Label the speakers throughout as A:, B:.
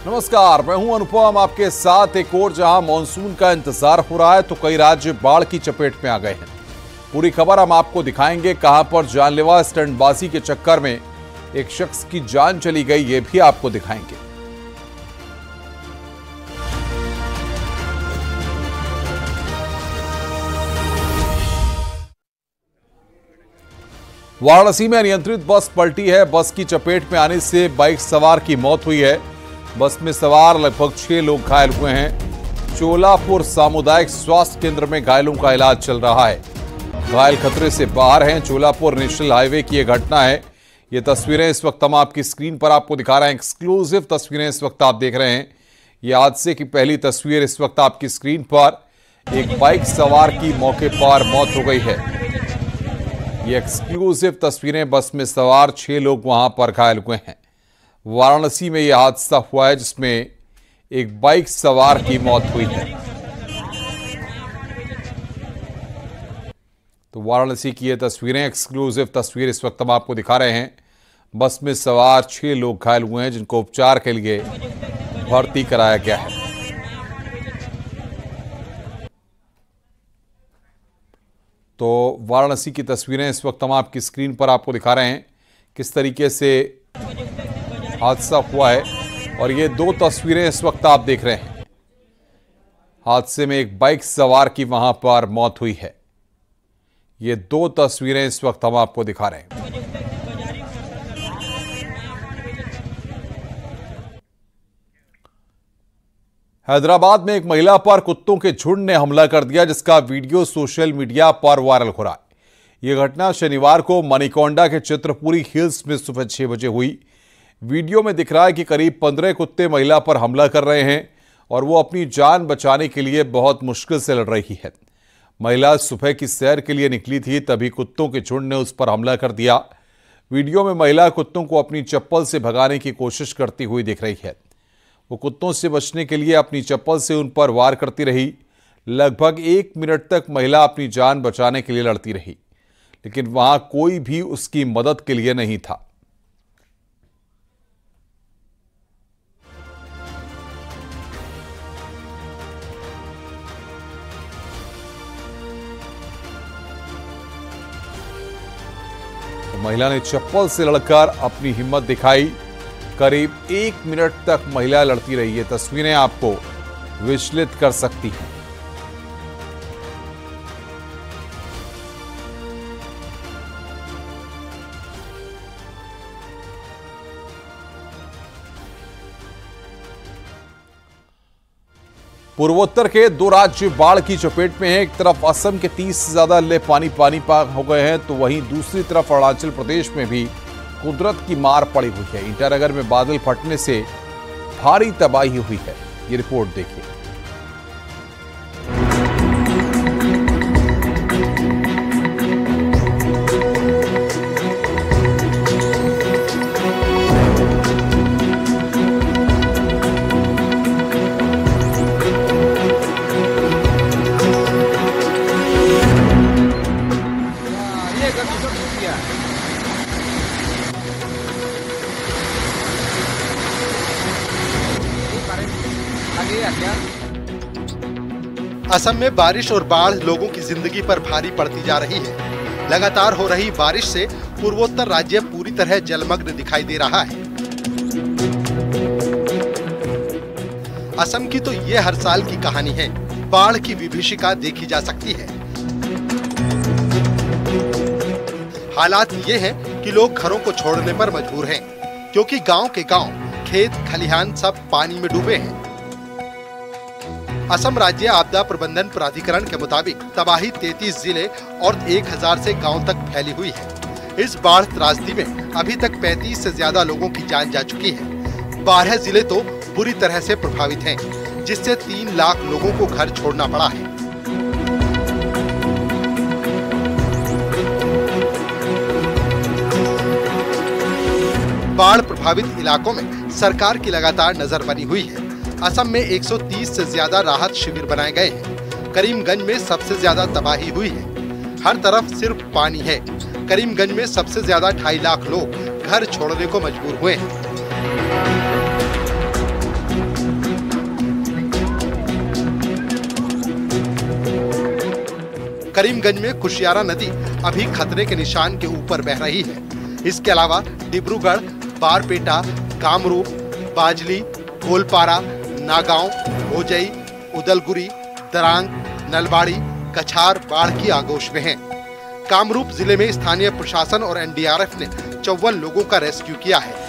A: नमस्कार, मैं हूं अनुपम आपके साथ। एक और जहां मानसून का इंतजार हो रहा है तो कई राज्य बाढ़ की चपेट में आ गए हैं। पूरी खबर हम आपको दिखाएंगे। कहां पर जानलेवा स्टंटबाजी के चक्कर में एक शख्स की जान चली गई, ये भी आपको दिखाएंगे। वाराणसी में अनियंत्रित बस पलटी है। बस की चपेट में आने से बाइक सवार की मौत हुई है। बस में सवार लगभग 6 लोग घायल हुए हैं। चोलापुर सामुदायिक स्वास्थ्य केंद्र में घायलों का इलाज चल रहा है। घायल खतरे से बाहर हैं। चोलापुर नेशनल हाईवे की यह घटना है। ये तस्वीरें इस वक्त हम आपकी स्क्रीन पर आपको दिखा रहे हैं। एक्सक्लूसिव तस्वीरें इस वक्त आप देख रहे हैं। ये हादसे की पहली तस्वीर इस वक्त आपकी स्क्रीन पर। एक बाइक सवार की मौके पर मौत हो गई है। ये एक्सक्लूसिव तस्वीरें। बस में सवार 6 लोग वहां पर घायल हुए हैं। वाराणसी में यह हादसा हुआ है जिसमें एक बाइक सवार की मौत हुई है। तो वाराणसी की ये तस्वीरें, एक्सक्लूसिव तस्वीर इस वक्त हम आपको दिखा रहे हैं। बस में सवार 6 लोग घायल हुए हैं जिनको उपचार के लिए भर्ती कराया गया है। तो वाराणसी की तस्वीरें इस वक्त हम आपकी स्क्रीन पर आपको दिखा रहे हैं किस तरीके से हादसा हुआ है। और ये 2 तस्वीरें इस वक्त आप देख रहे हैं। हादसे में एक बाइक सवार की वहां पर मौत हुई है। ये 2 तस्वीरें इस वक्त हम आपको दिखा रहे हैं। हैदराबाद में एक महिला पर कुत्तों के झुंड ने हमला कर दिया, जिसका वीडियो सोशल मीडिया पर वायरल हो रहा है। यह घटना शनिवार को मणिकोंडा के चित्रपुरी हिल्स में सुबह 6 बजे हुई। वीडियो में दिख रहा है कि करीब 15 कुत्ते महिला पर हमला कर रहे हैं और वो अपनी जान बचाने के लिए बहुत मुश्किल से लड़ रही है। महिला सुबह की सैर के लिए निकली थी, तभी कुत्तों के झुंड ने उस पर हमला कर दिया। वीडियो में महिला कुत्तों को अपनी चप्पल से भगाने की कोशिश करती हुई दिख रही है। वो कुत्तों से बचने के लिए अपनी चप्पल से उन पर वार करती रही। लगभग 1 मिनट तक महिला अपनी जान बचाने के लिए लड़ती रही, लेकिन वहां कोई भी उसकी मदद के लिए नहीं था। महिला ने चप्पल से लड़कर अपनी हिम्मत दिखाई। करीब 1 मिनट तक महिला लड़ती रही। ये तस्वीरें आपको विचलित कर सकती हैं। पूर्वोत्तर के 2 राज्य बाढ़ की चपेट में हैं। एक तरफ असम के 30 से ज्यादा जिले पानी हो गए हैं, तो वहीं दूसरी तरफ अरुणाचल प्रदेश में भी कुदरत की मार पड़ी हुई है। ईटानगर में बादल फटने से भारी तबाही हुई है। ये रिपोर्ट देखिए।
B: असम में बारिश और बाढ़ लोगों की जिंदगी पर भारी पड़ती जा रही है। लगातार हो रही बारिश से पूर्वोत्तर राज्य पूरी तरह जलमग्न दिखाई दे रहा है। असम की तो ये हर साल की कहानी है। बाढ़ की विभीषिका देखी जा सकती है। हालात ये हैं कि लोग घरों को छोड़ने पर मजबूर हैं, क्योंकि गांव के गांव, खेत खलिहान सब पानी में डूबे हैं। असम राज्य आपदा प्रबंधन प्राधिकरण के मुताबिक तबाही 33 जिले और 1000 से गांव तक फैली हुई है। इस बाढ़ त्रासदी में अभी तक 35 से ज्यादा लोगों की जान जा चुकी है। 12 जिले तो बुरी तरह से प्रभावित हैं, जिससे 3 लाख लोगों को घर छोड़ना पड़ा है। बाढ़ प्रभावित इलाकों में सरकार की लगातार नजर बनी हुई है। असम में 130 से ज्यादा राहत शिविर बनाए गए हैं। करीमगंज में सबसे ज्यादा तबाही हुई है। हर तरफ सिर्फ पानी है। करीमगंज में सबसे ज्यादा 2.5 लाख लोग घर छोड़ने को मजबूर हुए हैं। करीमगंज में कुशियारा नदी अभी खतरे के निशान के ऊपर बह रही है। इसके अलावा डिब्रूगढ़, बारपेटा, कामरूप, बाजली, गोलपारा, नागांव, भोजई, उदलगुरी, दरांग, नलबाड़ी, कछार बाढ़ की आगोश में हैं। कामरूप जिले में स्थानीय प्रशासन और एनडीआरएफ ने 54 लोगों का रेस्क्यू किया है।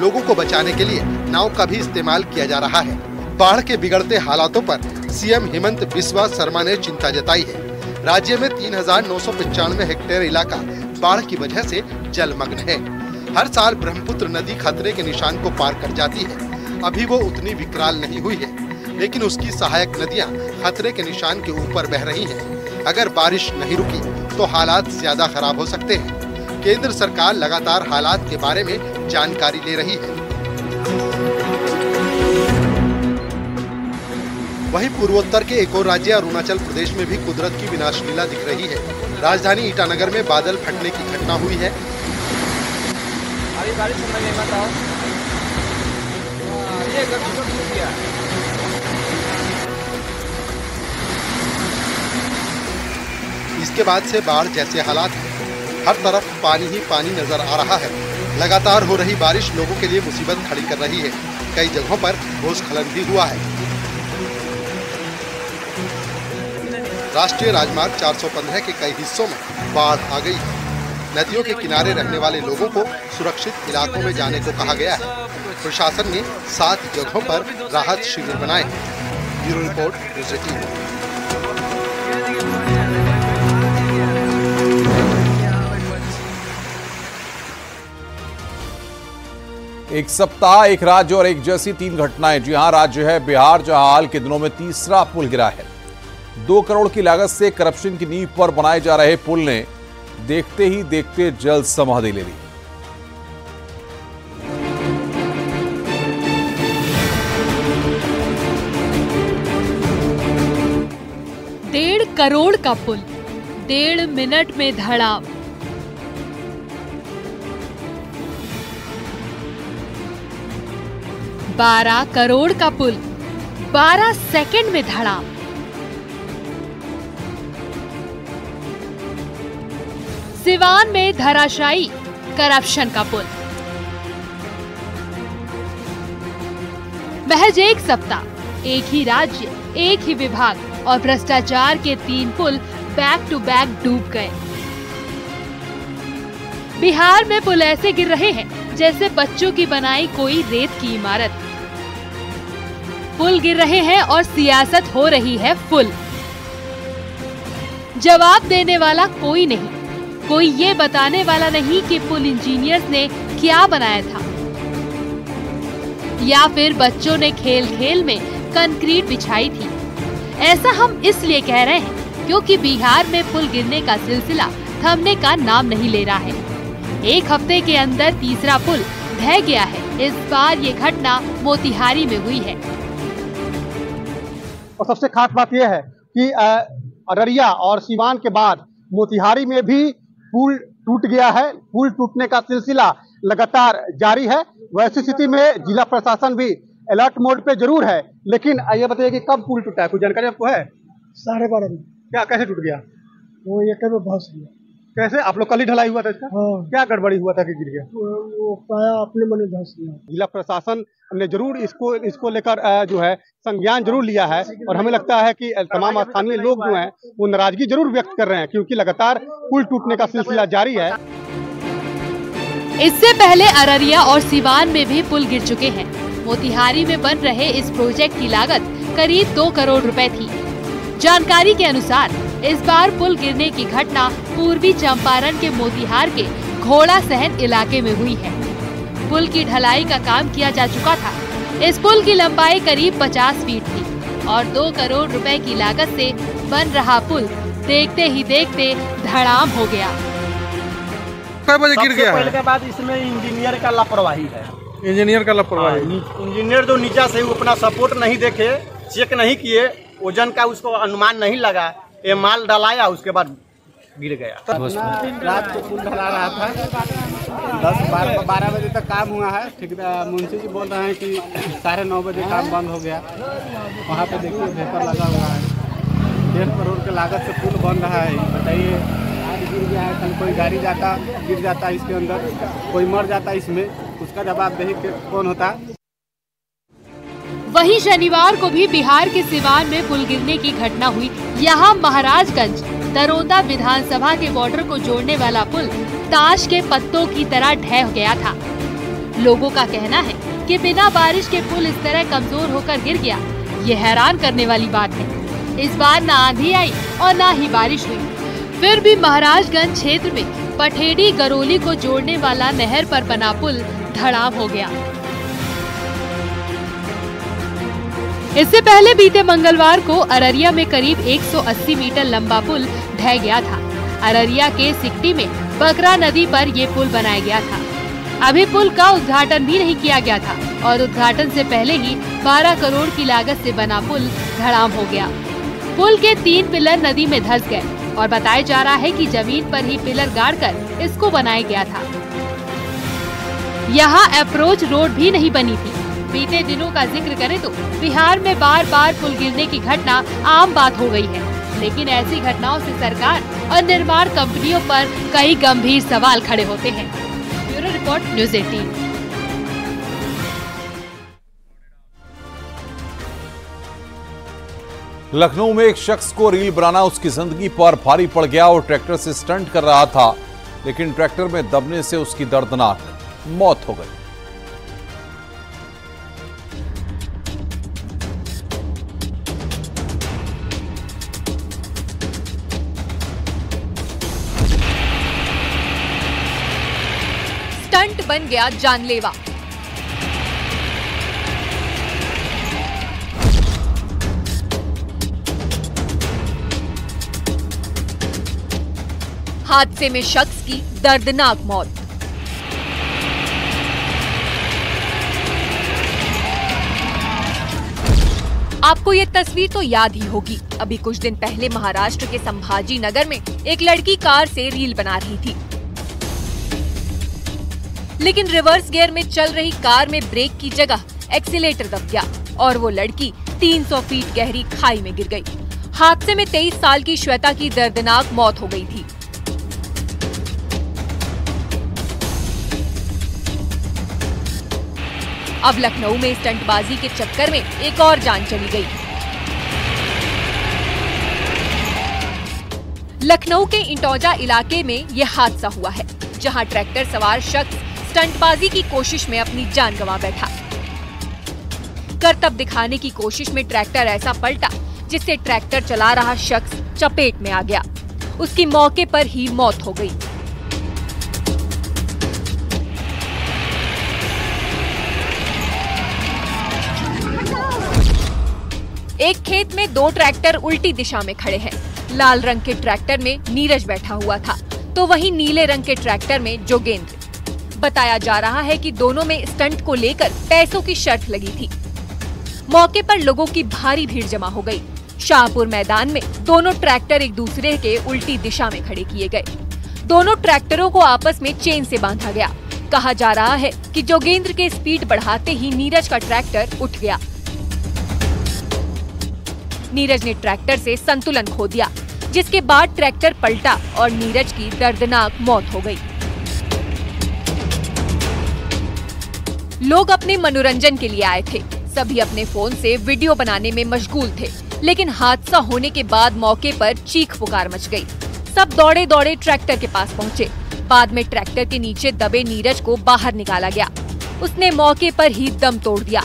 B: लोगों को बचाने के लिए नाव का भी इस्तेमाल किया जा रहा है। बाढ़ के बिगड़ते हालातों पर सीएम हेमंत बिस्वा शर्मा ने चिंता जताई है। राज्य में 3,995 हेक्टेयर इलाका बाढ़ की वजह से जलमग्न है। हर साल ब्रह्मपुत्र नदी खतरे के निशान को पार कर जाती है। अभी वो उतनी विकराल नहीं हुई है, लेकिन उसकी सहायक नदियां खतरे के निशान के ऊपर बह रही हैं। अगर बारिश नहीं रुकी तो हालात ज्यादा खराब हो सकते हैं। केंद्र सरकार लगातार हालात के बारे में जानकारी ले रही है। वहीं पूर्वोत्तर के एक और राज्य अरुणाचल प्रदेश में भी कुदरत की विनाशलीला दिख रही है। राजधानी ईटानगर में बादल फटने की घटना हुई है। इसके बाद से बाढ़ जैसे हालात हैं। हर तरफ पानी ही पानी नजर आ रहा है। लगातार हो रही बारिश लोगों के लिए मुसीबत खड़ी कर रही है। कई जगहों पर भूस्खलन भी हुआ है। राष्ट्रीय राजमार्ग 415 के कई हिस्सों में बाढ़ आ गई है। नदियों के किनारे रहने वाले लोगों को सुरक्षित इलाकों में जाने को कहा गया है। प्रशासन ने 7 जगहों पर राहत शिविर बनाए हैं। Bureau report, news 18।
A: एक सप्ताह, एक राज्य और एक जैसी 3 घटनाएं। जी हां, राज्य है बिहार, जहां हाल के दिनों में तीसरा पुल गिरा है। 2 करोड़ की लागत से करप्शन की नींव पर बनाए जा रहे पुल ने देखते ही देखते जल समाधि ले ली।
C: डेढ़ करोड़ का पुल 1.5 मिनट में धड़ा। बारह करोड़ का पुल 12 सेकंड में धड़ा। सिवान में धराशायी करप्शन का पुल। महज एक सप्ताह, एक ही राज्य, एक ही विभाग और भ्रष्टाचार के 3 पुल बैक टू बैक डूब गए। बिहार में पुल ऐसे गिर रहे हैं जैसे बच्चों की बनाई कोई रेत की इमारत। पुल गिर रहे हैं और सियासत हो रही है फुल। जवाब देने वाला कोई नहीं, कोई ये बताने वाला नहीं कि पुल इंजीनियर्स ने क्या बनाया था, या फिर बच्चों ने खेल खेल में कंक्रीट बिछाई थी। ऐसा हम इसलिए कह रहे हैं क्योंकि बिहार में पुल गिरने का सिलसिला थमने का नाम नहीं ले रहा है। एक हफ्ते के अंदर तीसरा पुल ढह गया है। इस बार ये घटना मोतिहारी में हुई है।
D: और सबसे खास बात यह है कि अररिया और सिवान के बाद मोतिहारी में भी पुल टूट गया है। पुल टूटने का सिलसिला लगातार जारी है। वैसी स्थिति में जिला प्रशासन भी अलर्ट मोड पे जरूर है, लेकिन ये बताइए कि कब पुल टूटा है, कुछ जानकारी आपको है?
E: 12:30 में।
D: क्या, कैसे टूट गया?
E: वो एक में धंस गया।
D: कैसे? आप लोग कल ही ढलाई हुआ था इसका?
E: हाँ।
D: क्या गड़बड़ी हुआ था कि गिर गया?
E: वो पाया अपने मन धंस गया।
D: जिला प्रशासन ने जरूर इसको लेकर जो है संज्ञान जरूर लिया है, और हमें लगता है कि तमाम स्थानीय लोग जो हैं वो नाराजगी जरूर व्यक्त कर रहे हैं, क्योंकि लगातार पुल टूटने का सिलसिला जारी है।
C: इससे पहले अररिया और सिवान में भी पुल गिर चुके हैं। मोतिहारी में बन रहे इस प्रोजेक्ट की लागत करीब 2 करोड़ रुपए थी। जानकारी के अनुसार इस बार पुल गिरने की घटना पूर्वी चंपारण के मोतिहार के घोड़ा सहन इलाके में हुई है। पुल की ढलाई का काम किया जा चुका था। इस पुल की लंबाई करीब 50 फीट थी और 2 करोड़ रुपए की लागत से बन रहा पुल देखते ही देखते धड़ाम हो गया।
D: कब बजे गिर गया?
E: पहले के बाद इसमें इंजीनियर का लापरवाही है।
D: इंजीनियर का लापरवाही?
E: इंजीनियर जो नीचे से अपना सपोर्ट नहीं देखे, चेक नहीं किए, वजन का उसको अनुमान नहीं लगा, ये माल डलाया, उसके बाद गिर गया।
F: रात को पुल ढला रहा था, 10-12 बजे तक काम हुआ है। ठेकेदार मुंशी जी बोल रहे हैं कि 9:30 बजे काम बंद हो गया। वहाँ पे देखिए भेपर लगा हुआ है। 1.5 करोड़ के लागत से पुल बन रहा है। बताइए, आज गिर गया है, कल कोई गाड़ी गिर जाता इसके अंदर, कोई मर जाता इसमें, उसका जवाबदेही कौन होता?
C: वहीं शनिवार को भी बिहार के सिवान में पुल गिरने की घटना हुई। यहाँ महाराजगंज दरोदा विधानसभा के बॉर्डर को जोड़ने वाला पुल ताश के पत्तों की तरह ढह गया था। लोगों का कहना है कि बिना बारिश के पुल इस तरह कमजोर होकर गिर गया, ये हैरान करने वाली बात है। इस बार न आंधी आई और न ही बारिश हुई, फिर भी महाराजगंज क्षेत्र में पठेड़ी गरोली को जोड़ने वाला नहर पर बना पुल धड़ाम हो गया। इससे पहले बीते मंगलवार को अररिया में करीब 180 मीटर लंबा पुल ढह गया था। अररिया के सिकटी में बकरा नदी पर ये पुल बनाया गया था। अभी पुल का उद्घाटन भी नहीं किया गया था और उद्घाटन से पहले ही 12 करोड़ की लागत से बना पुल धड़ाम हो गया। पुल के 3 पिलर नदी में धंस गए और बताया जा रहा है कि जमीन पर ही पिलर गाड़कर इसको बनाया गया था। यहाँ अप्रोच रोड भी नहीं बनी थी। बीते दिनों का जिक्र करें तो बिहार में बार बार पुल गिरने की घटना आम बात हो गई है, लेकिन ऐसी घटनाओं से सरकार और निर्माण कंपनियों पर कई गंभीर सवाल खड़े होते हैं। Bureau report, news 18।
A: लखनऊ में एक शख्स को रील बनाना उसकी जिंदगी पर भारी पड़ गया और ट्रैक्टर से स्टंट कर रहा था, लेकिन ट्रैक्टर में दबने से उसकी दर्दनाक मौत हो गई।
C: स्टंट बन गया जानलेवा। हादसे में शख्स की दर्दनाक मौत। आपको ये तस्वीर तो याद ही होगी। अभी कुछ दिन पहले महाराष्ट्र के संभाजी नगर में एक लड़की कार से रील बना रही थी, लेकिन रिवर्स गियर में चल रही कार में ब्रेक की जगह एक्सीलेटर दब गया और वो लड़की 300 फीट गहरी खाई में गिर गई। हादसे में 23 साल की श्वेता की दर्दनाक मौत हो गई थी। अब लखनऊ में स्टंटबाजी के चक्कर में एक और जान चली गई। लखनऊ के इंटौजा इलाके में यह हादसा हुआ है, जहां ट्रैक्टर सवार शख्स स्टंटबाजी की कोशिश में अपनी जान गंवा बैठा। करतब दिखाने की कोशिश में ट्रैक्टर ऐसा पलटा जिससे ट्रैक्टर चला रहा शख्स चपेट में आ गया। उसकी मौके पर ही मौत हो गई। एक खेत में 2 ट्रैक्टर उल्टी दिशा में खड़े हैं। लाल रंग के ट्रैक्टर में नीरज बैठा हुआ था, तो वहीं नीले रंग के ट्रैक्टर में जोगेंद्र। बताया जा रहा है कि दोनों में स्टंट को लेकर पैसों की शर्त लगी थी। मौके पर लोगों की भारी भीड़ जमा हो गई। शाहपुर मैदान में दोनों ट्रैक्टर एक दूसरे के उल्टी दिशा में खड़े किए गए। दोनों ट्रैक्टरों को आपस में चेन से बांधा गया। कहा जा रहा है कि जोगेंद्र के स्पीड बढ़ाते ही नीरज का ट्रैक्टर उठ गया। नीरज ने ट्रैक्टर से संतुलन खो दिया, जिसके बाद ट्रैक्टर पलटा और नीरज की दर्दनाक मौत हो गई। लोग अपने मनोरंजन के लिए आए थे। सभी अपने फोन से वीडियो बनाने में मशगूल थे, लेकिन हादसा होने के बाद मौके पर चीख पुकार मच गई। सब दौड़े दौड़े ट्रैक्टर के पास पहुंचे। बाद में ट्रैक्टर के नीचे दबे नीरज को बाहर निकाला गया। उसने मौके पर ही दम तोड़ दिया।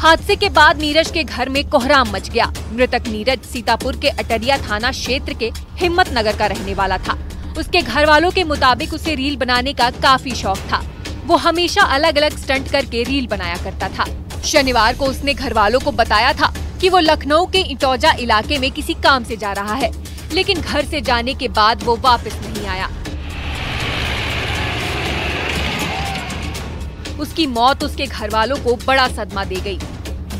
C: हादसे के बाद नीरज के घर में कोहराम मच गया। मृतक नीरज सीतापुर के अटरिया थाना क्षेत्र के हिम्मत नगर का रहने वाला था। उसके घर वालों के मुताबिक उसे रील बनाने का काफी शौक था। वो हमेशा अलग अलग स्टंट करके रील बनाया करता था। शनिवार को उसने घर वालों को बताया था कि वो लखनऊ के इंटौजा इलाके में किसी काम से जा रहा है, लेकिन घर से जाने के बाद वो वापस नहीं आया। उसकी मौत उसके घर वालों को बड़ा सदमा दे गई।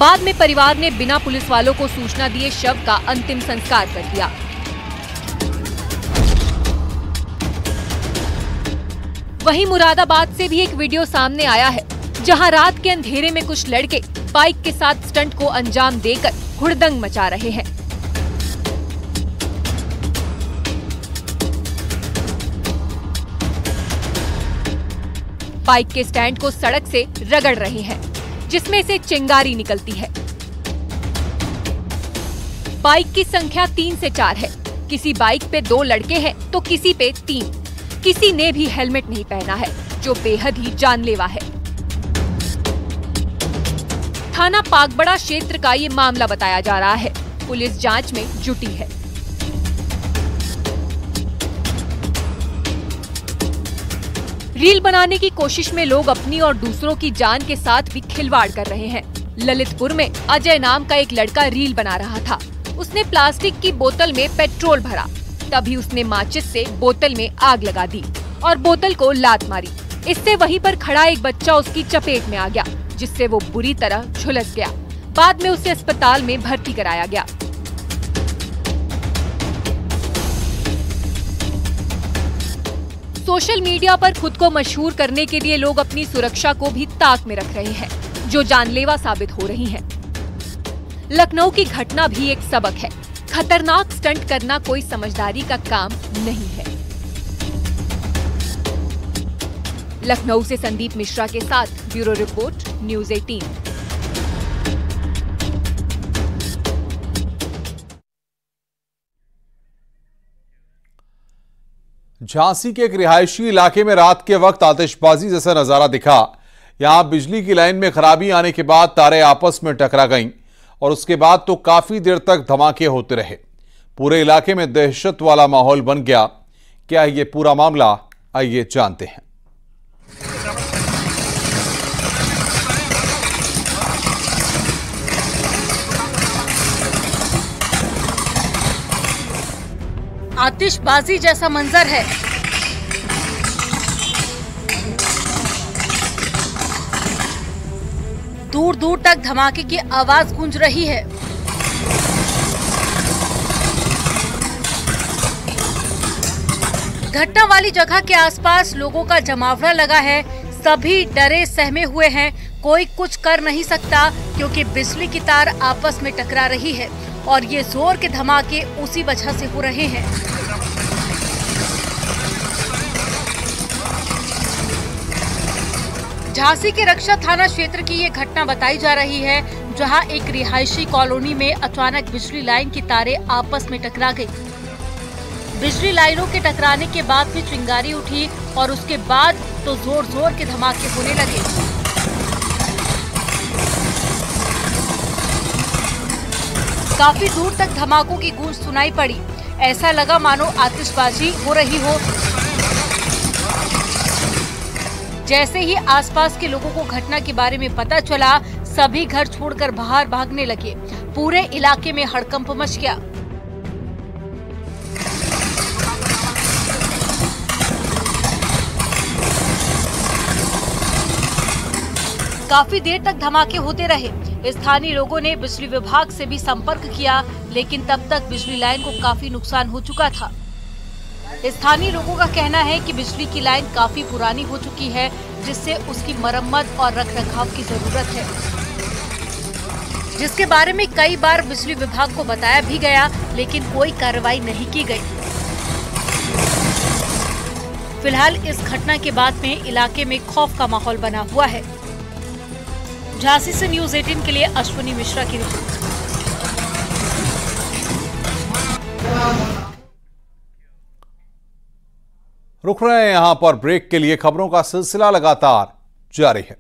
C: बाद में परिवार ने बिना पुलिस वालों को सूचना दिए शव का अंतिम संस्कार कर दिया। वहीं मुरादाबाद से भी एक वीडियो सामने आया है, जहां रात के अंधेरे में कुछ लड़के बाइक के साथ स्टंट को अंजाम देकर हुड़दंग मचा रहे हैं। बाइक के स्टैंड को सड़क से रगड़ रहे हैं, जिसमें से चिंगारी निकलती है। बाइक की संख्या 3 से 4 है। किसी बाइक पे 2 लड़के हैं तो किसी पे 3। किसी ने भी हेलमेट नहीं पहना है, जो बेहद ही जानलेवा है। थाना पागबड़ा क्षेत्र का ये मामला बताया जा रहा है। पुलिस जांच में जुटी है। रील बनाने की कोशिश में लोग अपनी और दूसरों की जान के साथ भी खिलवाड़ कर रहे हैं। ललितपुर में अजय नाम का एक लड़का रील बना रहा था। उसने प्लास्टिक की बोतल में पेट्रोल भरा, तभी उसने माचिस से बोतल में आग लगा दी और बोतल को लात मारी। इससे वहीं पर खड़ा एक बच्चा उसकी चपेट में आ गया, जिससे वो बुरी तरह झुलस गया। बाद में उसे अस्पताल में भर्ती कराया गया। सोशल मीडिया पर खुद को मशहूर करने के लिए लोग अपनी सुरक्षा को भी ताक में रख रहे हैं, जो जानलेवा साबित हो रही हैं। लखनऊ की घटना भी एक सबक है। खतरनाक स्टंट करना कोई समझदारी का काम नहीं है। लखनऊ से संदीप मिश्रा के साथ ब्यूरो रिपोर्ट, न्यूज़ 18।
A: झांसी के एक रिहायशी इलाके में रात के वक्त आतिशबाजी जैसा नजारा दिखा। यहां बिजली की लाइन में खराबी आने के बाद तारें आपस में टकरा गईं और उसके बाद तो काफी देर तक धमाके होते रहे। पूरे इलाके में दहशत वाला माहौल बन गया। क्या है ये पूरा मामला, आइए जानते हैं।
G: आतिशबाजी जैसा मंजर है। दूर दूर तक धमाके की आवाज गूंज रही है। घटना वाली जगह के आसपास लोगों का जमावड़ा लगा है। सभी डरे सहमे हुए हैं। कोई कुछ कर नहीं सकता क्योंकि बिजली की तार आपस में टकरा रही है और ये जोर के धमाके उसी वजह से हो रहे हैं। झांसी के रक्षा थाना क्षेत्र की ये घटना बताई जा रही है, जहां एक रिहायशी कॉलोनी में अचानक बिजली लाइन की तारें आपस में टकरा गई। बिजली लाइनों के टकराने के बाद भी चिंगारी उठी और उसके बाद तो जोर जोर के धमाके होने लगे। काफी दूर तक धमाकों की गूंज सुनाई पड़ी। ऐसा लगा मानो आतिशबाजी हो रही हो। जैसे ही आसपास के लोगों को घटना के बारे में पता चला, सभी घर छोड़कर बाहर भागने लगे। पूरे इलाके में हड़कंप मच गया। काफी देर तक धमाके होते रहे। स्थानीय लोगों ने बिजली विभाग से भी संपर्क किया, लेकिन तब तक बिजली लाइन को काफी नुकसान हो चुका था। स्थानीय लोगों का कहना है कि बिजली की लाइन काफी पुरानी हो चुकी है, जिससे उसकी मरम्मत और रखरखाव की जरूरत है, जिसके बारे में कई बार बिजली विभाग को बताया भी गया, लेकिन कोई कार्रवाई नहीं की गई। फिलहाल इस घटना के बाद में इलाके में खौफ का माहौल बना हुआ है। झांसी से न्यूज़ 18 के लिए अश्विनी मिश्रा की रिपोर्ट।
A: रुक रहे हैं यहां पर ब्रेक के लिए। खबरों का सिलसिला लगातार जारी है।